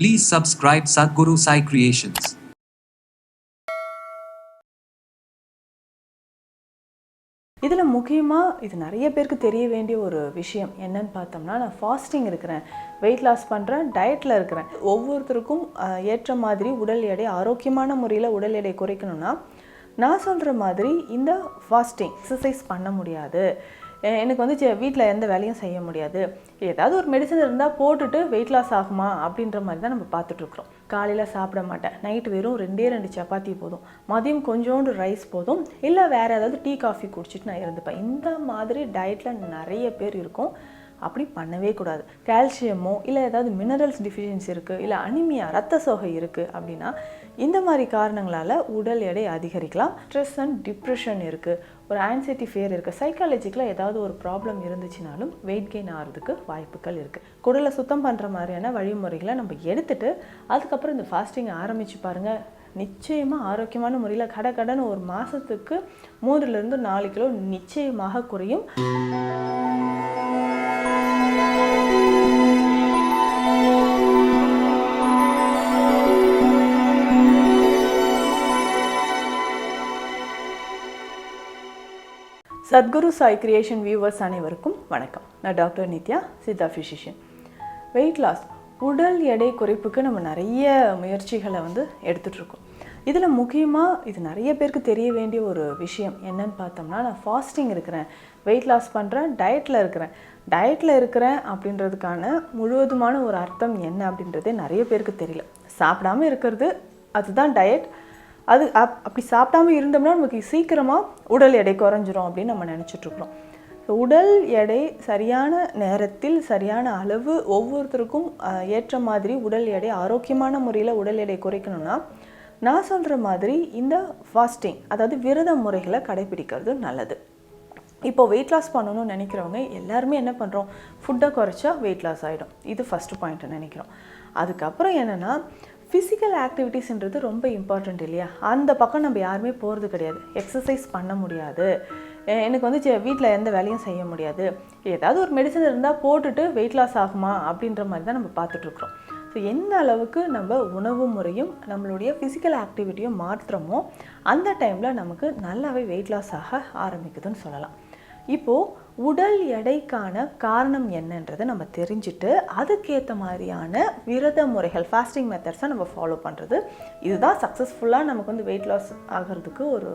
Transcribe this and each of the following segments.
Please subscribe Sadhguru Sai Creations. இதில் முக்கியமாக இது நிறைய பேருக்கு தெரிய வேண்டிய ஒரு விஷயம் என்னன்னு பார்த்தோம்னா, நான் ஃபாஸ்டிங் இருக்கிறேன், வெயிட் லாஸ் பண்ணுறேன், டயட்டில் இருக்கிறேன். ஒவ்வொருத்தருக்கும் ஏற்ற மாதிரி உடல் எடை ஆரோக்கியமான முறையில் உடல் எடை குறைக்கணும்னா நான் சொல்கிற மாதிரி இந்த ஃபாஸ்டிங் எக்ஸசைஸ் பண்ண முடியாது, எனக்கு வந்து வீட்டில் எந்த வேலையும் செய்ய முடியாது, ஏதாவது ஒரு மெடிசன் இருந்தால் போட்டுட்டு வெயிட் லாஸ் ஆகுமா அப்படின்ற மாதிரி தான் நம்ம பார்த்துட்ருக்குறோம். காலையில் சாப்பிட மாட்டேன், நைட்டு வெறும் 2 சப்பாத்தி போதும், மதியம் கொஞ்சோண்டு ரைஸ் போதும், இல்லை வேறு ஏதாவது டீ காஃபி குடிச்சிட்டு நான் இருந்துப்பேன். இந்த மாதிரி டயட்டில் நிறைய பேர் இருக்கும். அப்படி பண்ணவே கூடாது. கால்சியமோ இல்லை ஏதாவது மினரல்ஸ் டிஃபிஷியன்சி இருக்குது, இல்லை அனிமியா ரத்த சோகை இருக்குது அப்படின்னா இந்த மாதிரி காரணங்களால் உடல் எடை அதிகரிக்கலாம். ஸ்ட்ரெஸ் அண்ட் டிப்ரெஷன் இருக்குது, ஒரு ஆன்சைட்டி ஃபியர் இருக்குது, சைக்காலஜிக்கலாக ஏதாவது ஒரு ப்ராப்ளம் இருந்துச்சுனாலும் வெயிட் கெயின் ஆகிறதுக்கு வாய்ப்புகள் இருக்குது. குடலை சுத்தம் பண்ணுற மாதிரியான வழிமுறைகளை நம்ம எடுத்துகிட்டு அதுக்கப்புறம் இந்த ஃபாஸ்டிங் ஆரம்பித்து பாருங்கள். நிச்சயமாக ஆரோக்கியமான முறையில் கடன்னு ஒரு மாதத்துக்கு 3 to 4 கிலோ நிச்சயமாக குறையும். சத்குரு சாய் கிரியேஷன் வியூவர்ஸ் அனைவருக்கும் வணக்கம். நான் doctor Nithya, Siddha physician. Weight loss, உடல் எடை குறைப்புக்கு நம்ம நிறைய முயற்சிகளை எடுத்துகிட்ருக்கோம். இதில் முக்கியமாக இது நிறைய பேருக்கு தெரிய வேண்டிய ஒரு விஷயம் என்னன்னு பார்த்தோம்னா, நான் ஃபாஸ்டிங் இருக்கிறேன், வெயிட் லாஸ் பண்ணுறேன், டயட்டில் இருக்கிறேன் அப்படின்றதுக்கான முழுவதுமான ஒரு அர்த்தம் என்ன அப்படின்றதே நிறைய பேருக்கு தெரியல. சாப்பிடாமல் இருக்கிறது அதுதான் டயட். அது அப்படி சாப்பிடாமல் இருந்தோம்னா நமக்கு சீக்கிரமாக உடல் எடை குறைஞ்சிரும் அப்படின்னு நம்ம நினச்சிட்ருக்குறோம். உடல் எடை சரியான நேரத்தில் சரியான அளவு ஒவ்வொருத்தருக்கும் ஏற்ற மாதிரி உடல் எடை ஆரோக்கியமான முறையில் உடல் எடை குறைக்கணும்னா நான் சொல்கிற மாதிரி இந்த ஃபாஸ்டிங், அதாவது விரத முறைகளை கடைபிடிக்கிறது நல்லது. இப்போ வெயிட் லாஸ் பண்ணணும்னு நினைக்கிறவங்க எல்லாருமே என்ன பண்ணுறோம், ஃபுட்டை குறைச்சா வெயிட் லாஸ் ஆகிடும். இது ஃபஸ்ட்டு பாயிண்ட்டு நினைக்கிறோம். அதுக்கப்புறம் என்னென்னா, ஃபிசிக்கல் ஆக்டிவிட்டீஸ்ன்றது ரொம்ப இம்பார்ட்டண்ட் இல்லையா? அந்த பக்கம் நம்ம யாருமே போகிறது கிடையாது. எக்ஸசைஸ் பண்ண முடியாது, எனக்கு வீட்டில் எந்த வேலையும் செய்ய முடியாது, ஏதாவது ஒரு மெடிசன் இருந்தால் போட்டுட்டு வெயிட் லாஸ் ஆகுமா அப்படின்ற மாதிரி தான் நம்ம பார்த்துட்ருக்குறோம். ஸோ எந்த அளவுக்கு நம்ம உணவு முறையும் நம்மளுடைய ஃபிசிக்கல் ஆக்டிவிட்டியும் மாற்றுறோமோ அந்த டைமில் நமக்கு நல்லாவே வெயிட் லாஸ் ஆக ஆரம்பிக்குதுன்னு சொல்லலாம். இப்போது உடல் எடைக்கான காரணம் என்னன்றதை நம்ம தெரிஞ்சுட்டு அதுக்கேற்ற மாதிரியான விரத முறைகள், ஃபாஸ்டிங் மெத்தட்ஸை நம்ம ஃபாலோ பண்ணுறது, இதுதான் சக்ஸஸ்ஃபுல்லாக நமக்கு வெயிட் லாஸ் ஆகிறதுக்கு ஒரு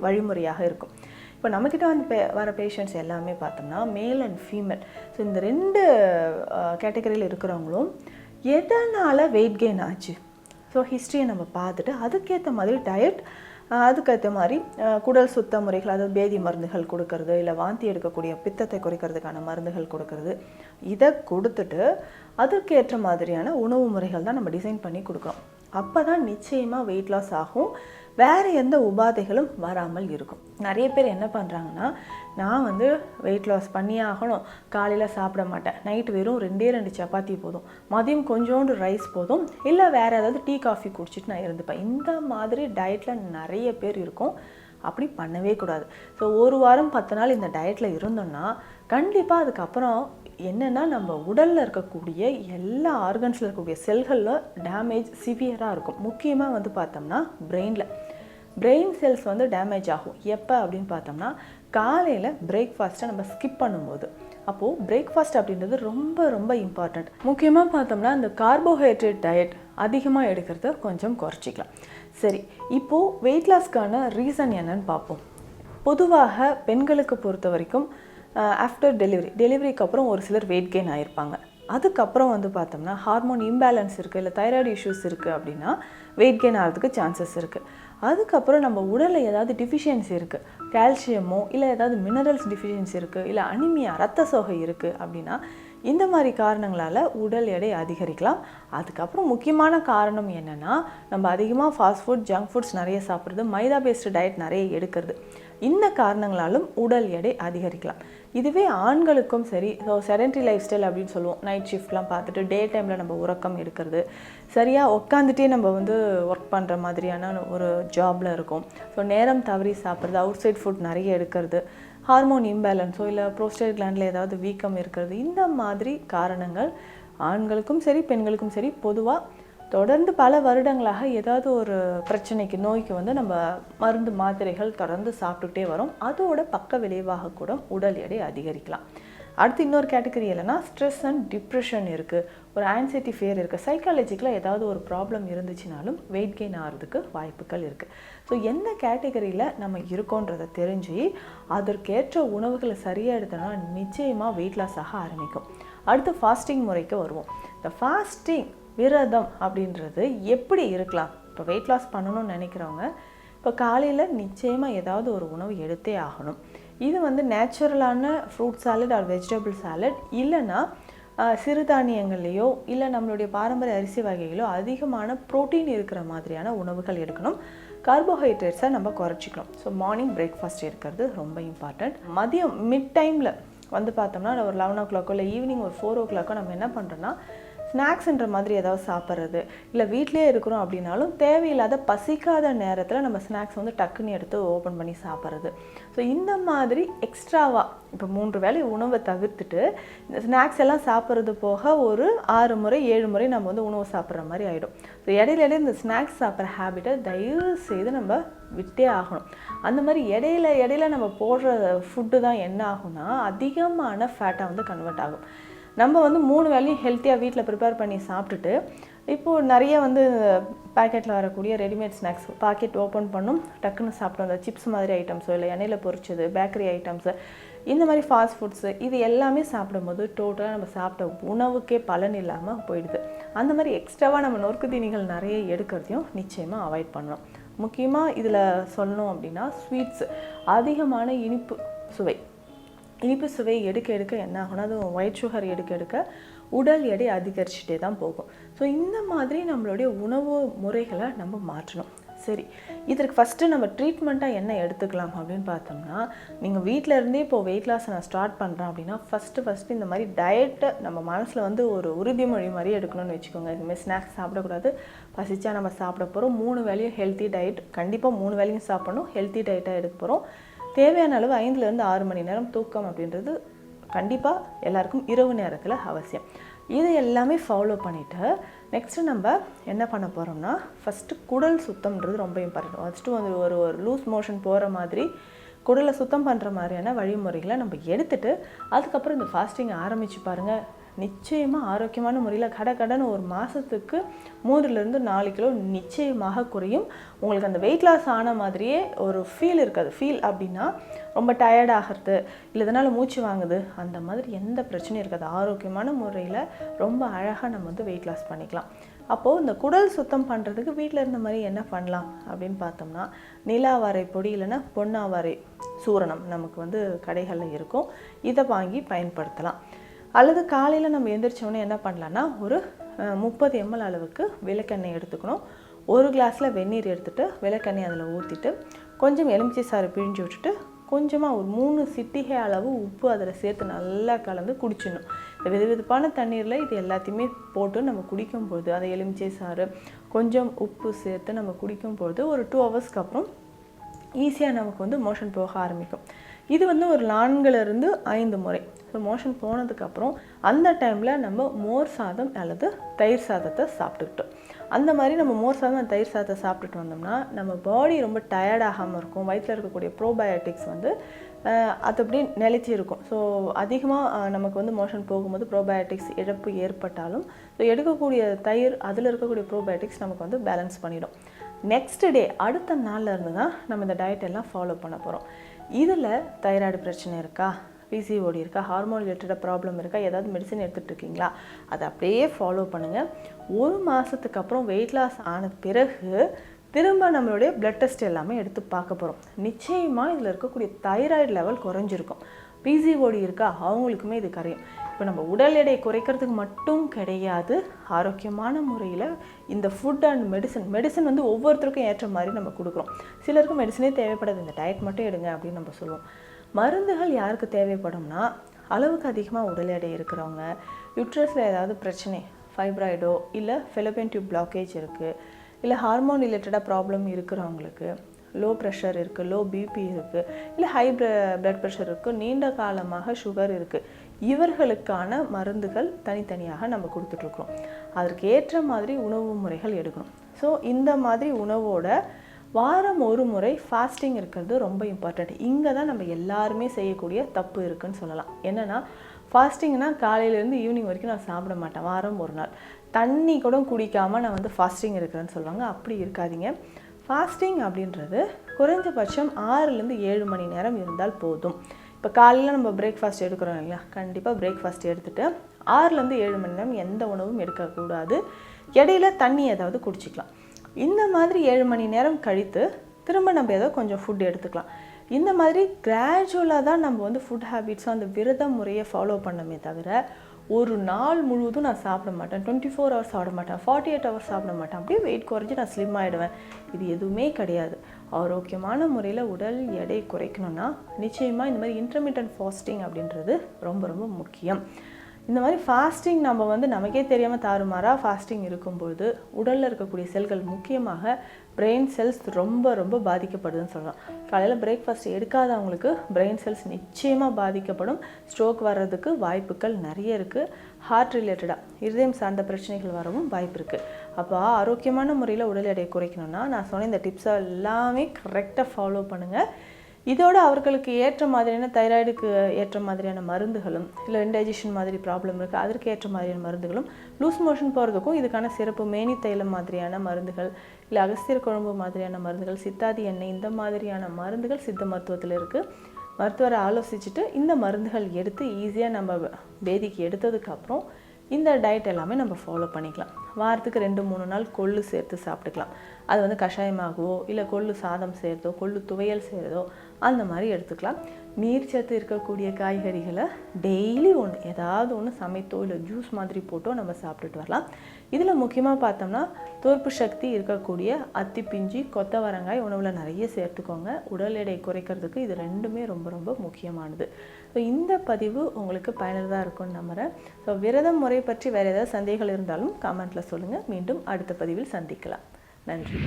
வழிமுறையாக இருக்கும். இப்போ நம்மக்கிட்ட வர பேஷண்ட்ஸ் எல்லாமே பார்த்தோம்னா மேல் அண்ட் ஃபீமேல். ஸோ இந்த 2 கேட்டகரியில் இருக்கிறவங்களும் எதனால் வெயிட் கெயின் ஆச்சு, ஸோ ஹிஸ்ட்ரியை நம்ம பார்த்துட்டு அதுக்கேற்ற மாதிரி டயட், அதுக்கேற்ற மாதிரி குடல் சுத்த முறைகள், அதாவது பேதி மருந்துகள் கொடுக்கறது, இல்லை வாந்தி எடுக்கக்கூடிய பித்தத்தை குறைக்கிறதுக்கான மருந்துகள் கொடுக்கறது, இதை கொடுத்துட்டு அதுக்கேற்ற மாதிரியான உணவு முறைகள் தான் நம்ம டிசைன் பண்ணி கொடுக்குறோம். அப்போ தான் நிச்சயமாக வெயிட் லாஸ் ஆகும், வேறு எந்த உபாதைகளும் வராமல் இருக்கும். நிறைய பேர் என்ன பண்ணுறாங்கன்னா, நான் வெயிட் லாஸ் பண்ணியே ஆகணும், காலையில் சாப்பிட மாட்டேன், நைட்டு வெறும் 2 சப்பாத்தி போதும், மதியம் கொஞ்சோண்டு ரைஸ் போதும், இல்லை வேறு ஏதாவது டீ காஃபி குடிச்சிட்டு நான் இருந்துப்பேன். இந்த மாதிரி டயட்டில் நிறைய பேர் இருக்கும். அப்படி பண்ணவே கூடாது. ஸோ 1 வாரம் 10 நாள் இந்த டயட்டில் இருந்தோம்னா கண்டிப்பாக அதுக்கப்புறம் என்னென்னா, நம்ம உடலில் இருக்கக்கூடிய எல்லா ஆர்கன்ஸில் இருக்கக்கூடிய செல்களில் டேமேஜ் சிவியராக இருக்கும். முக்கியமாக பார்த்தோம்னா பிரெயின் செல்ஸ் டேமேஜ் ஆகும். எப்போ அப்படின்னு பார்த்தோம்னா, காலையில் பிரேக்ஃபாஸ்ட்டை நம்ம ஸ்கிப் பண்ணும்போது. அப்போது பிரேக்ஃபாஸ்ட் அப்படின்றது ரொம்ப ரொம்ப இம்பார்ட்டண்ட். முக்கியமாக பார்த்தோம்னா இந்த கார்போஹைட்ரேட் டயட் அதிகமாக எடுக்கிறத கொஞ்சம் குறைச்சிக்கலாம். சரி, இப்போது வெயிட் லாஸ்க்கான ரீசன் என்னன்னு பார்ப்போம். பொதுவாக பெண்களுக்கு பொறுத்த வரைக்கும் ஆஃப்டர் டெலிவரிக்கு அப்புறம் ஒரு சிலர் வெயிட் கெயின் ஆகிருப்பாங்க. அதுக்கப்புறம் பார்த்தோம்னா ஹார்மோன் இம்பேலன்ஸ் இருக்குது, இல்லை தைராய்டு இஷ்யூஸ் இருக்குது அப்படின்னா வெயிட் கெயின் ஆகிறதுக்கு சான்சஸ் இருக்குது. அதுக்கப்புறம் நம்ம உடலில் ஏதாவது டிஃபிஷியன்சி இருக்குது, கால்சியமோ இல்லை ஏதாவது மினரல்ஸ் டிஃபிஷியன்சி இருக்குது, இல்லை அனிமியா ரத்த சோகை இருக்குது அப்படின்னா இந்த மாதிரி காரணங்களால் உடல் எடை அதிகரிக்கலாம். அதுக்கப்புறம் முக்கியமான காரணம் என்னென்னா, நம்ம அதிகமாக ஃபாஸ்ட் ஃபுட், ஜங்க் ஃபுட்ஸ் நிறைய சாப்பிட்றது, மைதா பேஸ்டு டயட் நிறைய எடுக்கிறது, இந்த காரணங்களாலும் உடல் எடை அதிகரிக்கலாம். இதுவே ஆண்களுக்கும் சரி, ஸோ செடென்ட்ரி லைஃப் ஸ்டைல் அப்படின்னு சொல்லுவோம், நைட் ஷிஃப்ட்லாம் பார்த்துட்டு டே டைமில் நம்ம உறக்கம் எடுக்கிறது, சரியாக உட்காந்துட்டே நம்ம ஒர்க் பண்ணுற மாதிரியான ஒரு ஜாபில் இருக்கும். ஸோ நேரம் தவறி சாப்பிட்றது, அவுட் சைட் ஃபுட் நிறைய எடுக்கிறது, ஹார்மோன் இம்பேலன்ஸோ இல்லை ப்ரோஸ்டேட் கிளாண்டில் ஏதாவது வீக்கம் இருக்கிறது, இந்த மாதிரி காரணங்கள் ஆண்களுக்கும் சரி பெண்களுக்கும் சரி பொதுவாக தொடர்ந்து பல வருடங்களாக ஏதாவது ஒரு பிரச்சனைக்கு நோய்க்கு வந்து நம்ம மருந்து மாத்திரைகள் தொடர்ந்து சாப்பிட்டுட்டே வரோம். அதோட பக்க விளைவாக கூட உடல் எடை அதிகரிக்கலாம். அடுத்து இன்னொரு கேட்டகரி இல்லைன்னா ஸ்ட்ரெஸ் அண்ட் டிப்ரெஷன் இருக்குது, ஒரு ஆன்சைட்டி ஃபியர் இருக்குது, சைக்காலஜிக்கலாக ஏதாவது ஒரு ப்ராப்ளம் இருந்துச்சுனாலும் வெயிட் கெயின் ஆகிறதுக்கு வாய்ப்புகள் இருக்குது. ஸோ எந்த கேட்டகரியில் நம்ம இருக்கோன்றதை தெரிஞ்சு அதற்கேற்ற உணவுகளை சரியாக எடுத்தோன்னா நிச்சயமாக வெயிட் லாஸ் ஆக ஆரம்பிக்கும். அடுத்து ஃபாஸ்டிங் முறைக்கு வருவோம். இந்த ஃபாஸ்டிங் விரதம் அப்படின்றது எப்படி இருக்கலாம்? இப்போ வெயிட் லாஸ் பண்ணணும்னு நினைக்கிறவங்க இப்போ காலையில் நிச்சயமாக ஏதாவது ஒரு உணவு எடுத்தே ஆகணும். இது வந்து நேச்சுரலான fruit salad or vegetable salad, இல்லைன்னா சிறுதானியங்கள்லேயோ இல்லை நம்மளுடைய பாரம்பரிய அரிசி வகைகளோ அதிகமான ப்ரோட்டீன் இருக்கிற மாதிரியான உணவுகள் எடுக்கணும். கார்போஹைட்ரேட்ஸை நம்ம குறைச்சிக்கணும். ஸோ மார்னிங் பிரேக்ஃபாஸ்ட் இருக்கிறது ரொம்ப இம்பார்ட்டண்ட். மதியம் மிட் டைமில் வந்து பார்த்தோம்னா ஒரு 11 o'clock இல்லை ஈவினிங் ஒரு 4 o'clock நம்ம என்ன பண்ணுறோன்னா ஸ்நாக்ஸ்ன்ற மாதிரி ஏதாவது சாப்பிட்றது, இல்லை வீட்டிலே இருக்கிறோம் அப்படின்னாலும் தேவையில்லாத பசிக்காத நேரத்தில் நம்ம ஸ்நாக்ஸ் வந்து டக்குன்னு எடுத்து ஓப்பன் பண்ணி சாப்பிட்றது. ஸோ இந்த மாதிரி எக்ஸ்ட்ராவாக இப்போ 3 வேளை உணவை தவிர்த்துட்டு இந்த ஸ்நாக்ஸ் எல்லாம் சாப்பிட்றது போக ஒரு 6 முறை 7 முறை நம்ம வந்து உணவு சாப்பிட்ற மாதிரி ஆகிடும். ஸோ இடையில இந்த ஸ்நாக்ஸ் சாப்பிட்ற ஹேபிட்டை தயவு செய்து நம்ம விட்டே ஆகணும். அந்த மாதிரி இடையில நம்ம போடுற ஃபுட்டு தான் என்ன ஆகும்னா அதிகமான ஃபேட்டாக வந்து கன்வெர்ட் ஆகும். நம்ம வந்து 3 வேளையும் ஹெல்த்தியாக வீட்டில் ப்ரிப்பேர் பண்ணி சாப்பிட்டுட்டு இப்போது நிறைய வந்து பேக்கெட்டில் வரக்கூடிய ரெடிமேட் ஸ்நாக்ஸ் பாக்கெட் ஓப்பன் பண்ணும் டக்குன்னு சாப்பிட்டோம். அந்த சிப்ஸ் மாதிரி ஐட்டம்ஸோ இல்லை எண்ணெயில் பொரிச்சது பேக்கரி ஐட்டம்ஸு இந்த மாதிரி ஃபாஸ்ட் ஃபுட்ஸு இது எல்லாமே சாப்பிடும்போது டோட்டலாக நம்ம சாப்பிட்ட உணவுக்கே பலன் இல்லாமல் போயிடுது. அந்த மாதிரி எக்ஸ்ட்ராவாக நம்ம நொறுக்கு தீனிகள் நிறைய எடுக்கிறதையும் நிச்சயமாக அவாய்ட் பண்ணணும். முக்கியமாக இதில் சொல்லணும் அப்படின்னா ஸ்வீட்ஸு, அதிகமான இனிப்பு சுவை எடுக்க என்ன ஆகும்னா அது ஒயிட் சுகர் எடுக்க உடல் எடை அதிகரிச்சுட்டே தான் போகும். ஸோ இந்த மாதிரி நம்மளுடைய உணவு முறைகளை நம்ம மாற்றணும். சரி, இதற்கு ஃபஸ்ட்டு நம்ம ட்ரீட்மெண்ட்டாக என்ன எடுத்துக்கலாம் அப்படின்னு பார்த்தோம்னா, நீங்கள் வீட்டில் இருந்தே இப்போது வெயிட் லாஸை நான் ஸ்டார்ட் பண்ணுறேன் அப்படின்னா ஃபஸ்ட்டு இந்த மாதிரி டயட்டை நம்ம மனசில் வந்து ஒரு உறுதிமொழி மாதிரி எடுக்கணும்னு வச்சுக்கோங்க. இதுமாதிரி ஸ்நாக்ஸ் சாப்பிடக்கூடாது, பசிச்சா நம்ம சாப்பிட போகிறோம், 3 வேளையும் ஹெல்த்தி டயட், கண்டிப்பாக 3 வேளையும் சாப்பிடணும், ஹெல்த்தி டயட்டாக எடுக்க போகிறோம், தேவையான அளவு 5லேருந்து 6 மணி நேரம் தூக்கம் அப்படின்றது கண்டிப்பாக எல்லாருக்கும் இரவு நேரத்தில் அவசியம். இது எல்லாமே ஃபாலோ பண்ணிவிட்டு நெக்ஸ்ட்டு நம்ம என்ன பண்ண போகிறோம்னா ஃபஸ்ட்டு குடல் சுத்தம்ன்றது ரொம்ப இம்பார்ட்டன்ட். ஃபஸ்ட்டு வந்து ஒரு லூஸ் மோஷன் போகிற மாதிரி குடலை சுத்தம் பண்ணுற மாதிரியான வழிமுறைகளை நம்ம எடுத்துகிட்டு அதுக்கப்புறம் இந்த ஃபாஸ்டிங் ஆரம்பித்து பாருங்கள். நிச்சயமாக ஆரோக்கியமான முறையில் கடன்னு ஒரு மாதத்துக்கு 3லேருந்து 4 கிலோ நிச்சயமாக குறையும். உங்களுக்கு அந்த வெயிட் லாஸ் ஆன மாதிரியே ஒரு ஃபீல் இருக்காது. ஃபீல் அப்படின்னா ரொம்ப டயர்ட் ஆகிறது, இல்லை இதனால் மூச்சு வாங்குது, அந்த மாதிரி எந்த பிரச்சனையும் இருக்காது. ஆரோக்கியமான முறையில் ரொம்ப அழகாக நம்ம வந்து வெயிட் லாஸ் பண்ணிக்கலாம். அப்போது இந்த குடல் சுத்தம் பண்ணுறதுக்கு வீட்டில் இருந்த மாதிரி என்ன பண்ணலாம் அப்படின்னு பார்த்தோம்னா, நிலாவாரை பொடி இல்லைன்னா பொன்னாவாரை சூரணம் நமக்கு வந்து கடைகளில் இருக்கும், இதை வாங்கி பயன்படுத்தலாம். அல்லது காலையில் நம்ம எந்திரிச்சோன்னே என்ன பண்ணலான்னா ஒரு 30 ml அளவுக்கு விளக்கெண்ணெய் எடுத்துக்கணும். 1 கிளாஸில் வெந்நீர் எடுத்துகிட்டு விளக்கெண்ணெய் அதில் ஊற்றிட்டு கொஞ்சம் எலுமிச்சை சாறு பிழிஞ்சு விட்டுட்டு கொஞ்சமாக ஒரு 3 சிட்டிகை அளவு உப்பு அதில் சேர்த்து நல்லா கலந்து குடிச்சிடணும். இந்த வெதுவெதுப்பான தண்ணீரில் இது எல்லாத்தையுமே போட்டு நம்ம குடிக்கும்பொழுது அந்த எலுமிச்சை சாறு கொஞ்சம் உப்பு சேர்த்து நம்ம குடிக்கும்பொழுது ஒரு 2 ஹவர்ஸ்க்கு அப்புறம் ஈஸியாக நமக்கு வந்து மோஷன் போக ஆரம்பிக்கும். இது வந்து ஒரு 4லேருந்து 5 முறை. ஸோ மோஷன் போனதுக்கப்புறம் அந்த டைமில் நம்ம மோர் சாதம் அல்லது தயிர் சாதத்தை சாப்பிட்டுக்கிட்டோம். அந்த மாதிரி நம்ம மோர் சாதம் தயிர் சாதத்தை சாப்பிட்டுட்டு வந்தோம்னா நம்ம பாடி ரொம்ப டயர்டாகாமல் இருக்கும். வயிற்றில் இருக்கக்கூடிய ப்ரோபயோட்டிக்ஸ் வந்து அது அப்படியே நிலைச்சி இருக்கும். ஸோ அதிகமாக நமக்கு வந்து மோஷன் போகும்போது ப்ரோபயோட்டிக்ஸ் இழப்பு ஏற்பட்டாலும் ஸோ எடுக்கக்கூடிய தயிர் அதில் இருக்கக்கூடிய ப்ரோபயோட்டிக்ஸ் நமக்கு வந்து பேலன்ஸ் பண்ணிடும். நெக்ஸ்ட் டே அடுத்த நாளில் இருந்து தான் நம்ம இந்த டயட் எல்லாம் ஃபாலோ பண்ண போகிறோம். இதில் தைராய்டு பிரச்சனை இருக்கா, பிசிஓடி இருக்கா, ஹார்மோன் ரிலேட்டடாக ப்ராப்ளம் இருக்கா, ஏதாவது மெடிசன் எடுத்துகிட்டு இருக்கீங்களா, அதை அப்படியே ஃபாலோ பண்ணுங்கள். 1 மாதத்துக்கு அப்புறம் வெயிட் லாஸ் ஆன பிறகு திரும்ப நம்மளுடைய பிளட் டெஸ்ட் எல்லாமே எடுத்து பார்க்க போகிறோம். நிச்சயமாக இதில் இருக்கக்கூடிய தைராய்டு லெவல் குறைஞ்சிருக்கும். பிசிஓடி இருக்கா அவங்களுக்குமே இது கரையும். இப்போ நம்ம உடல் எடை குறைக்கிறதுக்கு மட்டும் கிடையாது, ஆரோக்கியமான முறையில் இந்த ஃபுட் அண்ட் மெடிசன் வந்து ஒவ்வொருத்தருக்கும் ஏற்ற மாதிரி நம்ம கொடுக்குறோம். சிலருக்கு மெடிசனே தேவைப்படாது, இந்த டயட் மட்டும் எடுங்க அப்படின்னு நம்ம சொல்லுவோம். மருந்துகள் யாருக்கு தேவைப்படும்னா அளவுக்கு அதிகமாக உடல் எடை இருக்கிறவங்க, யூட்ரஸில் ஏதாவது பிரச்சனை, ஃபைப்ராய்டோ இல்லை ஃபெலோபியன் டியூப் பிளாக்கேஜ் இருக்குது, இல்லை ஹார்மோன் ரிலேட்டடாக ப்ராப்ளம் இருக்கிறவங்களுக்கு, லோ ப்ரெஷர் இருக்குது, லோ பிபி இருக்குது, இல்லை ஹை பிளட் ப்ரெஷர் இருக்குது, நீண்ட காலமாக சுகர் இருக்குது, இவர்களுக்கான மருந்துகள் தனித்தனியாக நம்ம கொடுத்துட்ருக்குறோம். அதற்கு ஏற்ற மாதிரி உணவு முறைகள் எடுக்கணும். ஸோ இந்த மாதிரி உணவோட வாரம் ஒரு முறை ஃபாஸ்டிங் இருக்கிறது ரொம்ப இம்பார்ட்டண்ட். இங்கே தான் நம்ம எல்லாருமே செய்யக்கூடிய தப்பு இருக்குதுன்னு சொல்லலாம். என்னென்னா ஃபாஸ்டிங்னா காலையிலேருந்து ஈவினிங் வரைக்கும் நான் சாப்பிட மாட்டேன், வாரம் ஒரு நாள் தண்ணி கூட குடிக்காமல் நான் வந்து ஃபாஸ்டிங் இருக்கிறேன்னு சொல்லுவாங்க. அப்படி இருக்காதீங்க. ஃபாஸ்டிங் அப்படின்றது குறைஞ்சபட்சம் 6லேருந்து 7 மணி நேரம் இருந்தால் போதும். இப்போ காலையில் நம்ம பிரேக்ஃபாஸ்ட் எடுக்கிறோம் இல்லையா, கண்டிப்பாக பிரேக்ஃபாஸ்ட் எடுத்துகிட்டு 6லேருந்து 7 மணி நேரம் எந்த உணவும் எடுக்கக்கூடாது. இடையில தண்ணி ஏதாவது குடிச்சிக்கலாம். இந்த மாதிரி 7 மணி நேரம் கழித்து திரும்ப நம்ம ஏதோ கொஞ்சம் ஃபுட் எடுத்துக்கலாம். இந்த மாதிரி கிராஜுவலாக தான் நம்ம வந்து ஃபுட் ஹேபிட்ஸும் அந்த விரத முறையை ஃபாலோ பண்ணமே தவிர ஒரு நாள் முழுவதும் நான் சாப்பிட மாட்டேன், 24 ஹவர்ஸ் சாப்பிட மாட்டேன், 48 ஹவர்ஸ் சாப்பிட மாட்டேன், அப்படியே வெயிட் குறைஞ்சி நான் ஸ்லிம் ஆகிடுவேன், இது எதுவுமே கிடையாது. ஆரோக்கியமான முறையில் உடல் எடை குறைக்கணும்னா நிச்சயமாக இந்த மாதிரி இன்டர்மிட்டன்ட் ஃபாஸ்டிங் அப்படின்றது ரொம்ப ரொம்ப முக்கியம். இந்த மாதிரி ஃபாஸ்டிங் நம்ம வந்து நமக்கே தெரியாமல் தாறுமாறாக ஃபாஸ்டிங் இருக்கும்பொழுது உடலில் இருக்கக்கூடிய செல்கள், முக்கியமாக பிரெயின் செல்ஸ் ரொம்ப ரொம்ப பாதிக்கப்படுதுன்னு சொல்லலாம். காலையில் பிரேக்ஃபாஸ்ட் எடுக்காதவங்களுக்கு பிரெயின் செல்ஸ் நிச்சயமாக பாதிக்கப்படும். ஸ்ட்ரோக் வர்றதுக்கு வாய்ப்புகள் நிறைய இருக்குது. ஹார்ட் ரிலேட்டடாக இருதயம் சார்ந்த பிரச்சனைகள் வரவும் வாய்ப்பு இருக்குது. அப்போ ஆரோக்கியமான முறையில் உடல் எடையை குறைக்கணும்னா நான் சொன்ன இந்த டிப்ஸை எல்லாமே கரெக்டாக ஃபாலோ பண்ணுங்கள். இதோடு அவர்களுக்கு ஏற்ற மாதிரியான தைராய்டுக்கு ஏற்ற மாதிரியான மருந்துகளும், இல்லை இன்டைஜஷன் மாதிரி ப்ராப்ளம் இருக்குது அதற்கு ஏற்ற மாதிரியான மருந்துகளும், லூஸ் மோஷன் போகிறதுக்கும் இதுக்கான சிறப்பு மேனி தைலம் மாதிரியான மருந்துகள், இல்லை அகஸ்தியர் குழம்பு மாதிரியான மருந்துகள், சித்தாதி எண்ணெய், இந்த மாதிரியான மருந்துகள் சித்த மருத்துவத்தில் இருக்குது. மருத்துவரை ஆலோசிச்சுட்டு இந்த மருந்துகள் எடுத்து ஈஸியாக நம்ம பேதிக்கு எடுத்ததுக்கப்புறம் இந்த டயட் எல்லாமே நம்ம ஃபாலோ பண்ணிக்கலாம். வாரத்துக்கு 2-3 நாள் கொள்ளு சேர்த்து சாப்பிட்டுக்கலாம். அது வந்து கஷாயமாகவோ இல்லை கொள்ளு சாதம் செய்கிறதோ, கொள்ளு துவையல் செய்கிறதோ அந்த மாதிரி எடுத்துக்கலாம். நீர்ச்சத்து இருக்கக்கூடிய காய்கறிகளை டெய்லி ஏதாவது ஒன்று சமைத்தோ இல்லை ஜூஸ் மாதிரி போட்டோ நம்ம சாப்பிட்டுட்டு வரலாம். இதில் முக்கியமாக பார்த்தோம்னா தோற்பு சக்தி இருக்கக்கூடிய அத்திப்பிஞ்சி, கொத்தவரங்காய் உணவில் நிறைய சேர்த்துக்கோங்க. உடல் எடை குறைக்கிறதுக்கு இது ரெண்டுமே ரொம்ப ரொம்ப முக்கியமானது. ஸோ இந்த பதிவு உங்களுக்கு பயனுள்ளதாக இருக்கும்னு நம்புகிறேன். ஸோ விரதம் முறை பற்றி வேறு ஏதாவது சந்தேகங்கள் இருந்தாலும் கமெண்ட்டில் சொல்லுங்கள். மீண்டும் அடுத்த பதிவில் சந்திக்கலாம். நன்றி.